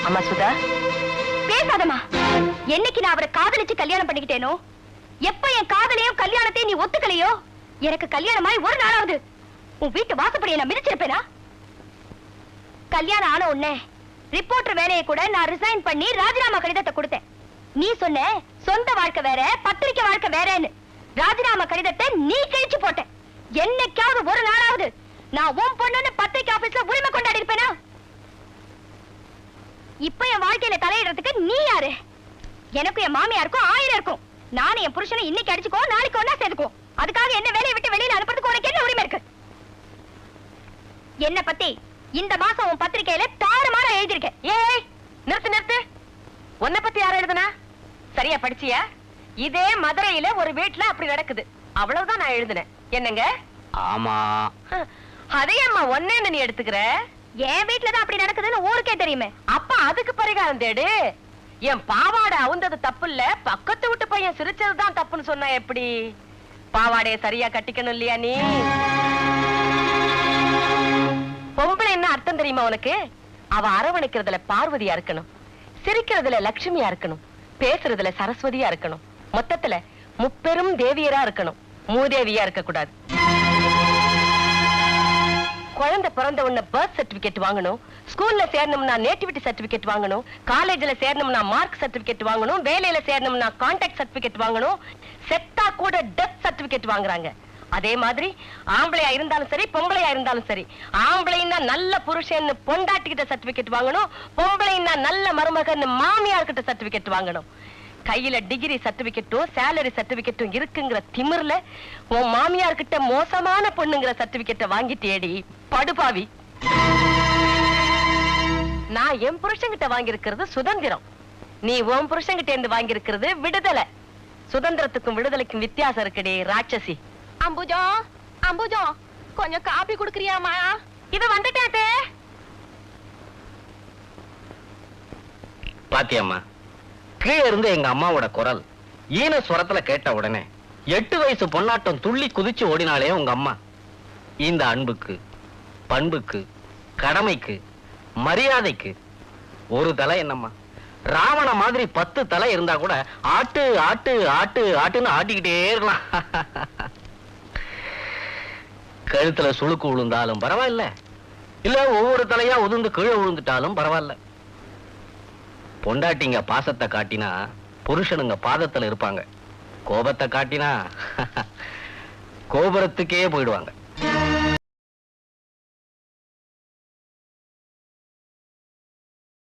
அம்மா சுதா, பேசாதம்மா. என்னைக்கு நான் அவரை காதலிச்சு கல்யாணம் பண்ணிக்கிட்டேனோ, எப்ப என் காதலையும் கல்யாணத்தையும் நீ ஒத்துக்கலையோ, எனக்கு கல்யாணமாய் ஒரு நாளாவது உன் வீட்டு வாசப்படியை நான் மிதிச்சிருப்பேனா? கல்யாணம் ஆன உடனே ரிப்போர்ட்டர் வேலையை கூட நான் ரிசைன் பண்ணி ராஜினாமா கடிதத்தை கொடுத்தேன். நீ சொன்ன சொந்த வாழ்க்கை வேற, பத்திரிக்கை வாழ்க்கை வேறன்னு. ராஜினாமா கடிதத்தை நீ கிழிச்சு போட்ட. என்னைக்காவது ஒரு நாளாவது நான் உன் பொண்ணுன்னு பத்திரிக்கை ஆபீஸ்ல உரிமை கொண்டாடி இருப்பேனா? இப்ப என் வாழ்க்கையில தலையிடுறதுக்கு நீ யாரு? எனக்கும் என் மாமியாருக்கும் 1000 இருக்கும். நானும் என் புருஷனை இன்னைக்கு அடிச்சுக்கோ, நாளைக்கு ஒன்னா சேர்த்துக்கோ. அதுக்காக என்ன வேலையை விட்டு வெளியில அனுப்புறதுக்கு உனக்கு என்ன உரிமை இருக்கு? என்ன பத்தி இந்த மாசம் உன் பத்திரிக்கையில தாறுமாறா எழுதியிருக்கேன். ஏய், நிறுத்து நிறுத்து. உன்னை பத்தி யார எழுதுனா? சரியா படிச்சியா? இதே மதுரையில ஒரு வீட்டுல அப்படி நடக்குது, அவ்வளவுதான் நான் எழுதுனேன். என்னங்க? ஆமா. அதையம்மா ஒன்னேன்னு நீ எடுத்துக்கிற? என் வீட்டுலதான் அப்படி நடக்குதுன்னு ஊருக்கே தெரியுமே. அப்ப அதுக்கு பரிகாரம் தேடு. என் பாவாடை அவுந்தது தப்பு இல்ல, பக்கத்து விட்டு பையன் சிரிச்சதுதான் தப்புன்னு சொன்னா எப்படி? பாவாடைய சரியா கட்டிக்கணும் இல்லையா நீ? பொம்பளை என்ன அர்த்தம் தெரியுமா உனக்கு? அவ அரவணைக்கிறதுல பார்வதியா இருக்கணும், சிரிக்கிறதுல லட்சுமியா இருக்கணும், பேசுறதுல சரஸ்வதியா இருக்கணும், மொத்தத்துல முப்பெரும் தேவியரா இருக்கணும், மூதேவியா இருக்க கூடாது. குழந்தை பிறந்த உடனே பர்த் சர்டிபிகேட் வாங்கணும், ஸ்கூல்ல சேரணும்னா நேட்டிவிட்டி சர்டிபிகேட் வாங்கணும், காலேஜ்ல சேரணும்னா மார்க் சர்டிபிகேட் வாங்கணும், வேலையில சேரணும்னா கான்டாக்ட் சர்டிபிகேட் வாங்கணும், செத்தா கூட டெத் சர்டிபிகேட் வாங்குறாங்க. அதே மாதிரி ஆம்பளையா இருந்தாலும் சரி, பொம்பளையா இருந்தாலும் சரி, ஆம்பளைன்னா நல்ல புருஷன் பொண்டாட்டிக்கிட்ட சர்டிபிகேட் வாங்கணும், பொம்பளைன்னா நல்ல மருமகன் மாமியார்கிட்ட சர்டிபிகேட் வாங்கணும். கையில டிகிரி சர்டிபிகேட்டும் சேலரி சர்டிபிகேட்டும் இருக்குங்கிற திமிர்ல உன் மாமியார் கிட்ட மோசமான பொண்ணுங்கிற சர்டிபிகேட்டை வாங்கிட்டேடி படுபாவி. நான் என் புருஷன்கிட்ட வாங்கியிருக்கிறது சுதந்திரம், நீ உன் புருஷன்கிட்ட இருந்து வாங்கியிருக்கிறது விடுதலை. சுதந்திரத்துக்கும் விடுதலைக்கும் வித்தியாசம் இருக்குடி ராட்சசி. அம்புஜம், அம்புஜம், கொஞ்சம் காபி குடுக்கறியாமா? இது வந்துட்டே. பாத்தியம்மா, கீழே இருந்து எங்க அம்மாவோட குரல் ஈன ஸ்வரத்துல கேட்ட உடனே 8 வயசு பொன்னாட்டம் துள்ளி குதிச்சு ஓடினாலே உங்க அம்மா. இந்த அன்புக்கு, பண்புக்கு, கடமைக்கு, மரியாதைக்கு ஒரு தலை என்னம்மா? ராவண மாதிரி 10 தலை இருந்தா கூட ஆட்டு ஆட்டு ஆட்டு ஆட்டுன்னு ஆட்டிக்கிட்டே இருக்கலாம். கழுத்துல சுளுக்கு விழுந்தாலும் பரவாயில்ல, இல்ல ஒவ்வொரு தலையா உதிர்ந்து கீழே விழுந்துட்டாலும் பரவாயில்ல. பொண்டாட்டிங்க பாசத்தை காட்டினா புருஷனுங்க பாதத்துல இருப்பாங்க, கோபத்தை காட்டினா கோபுரத்துக்கே போயிடுவாங்க.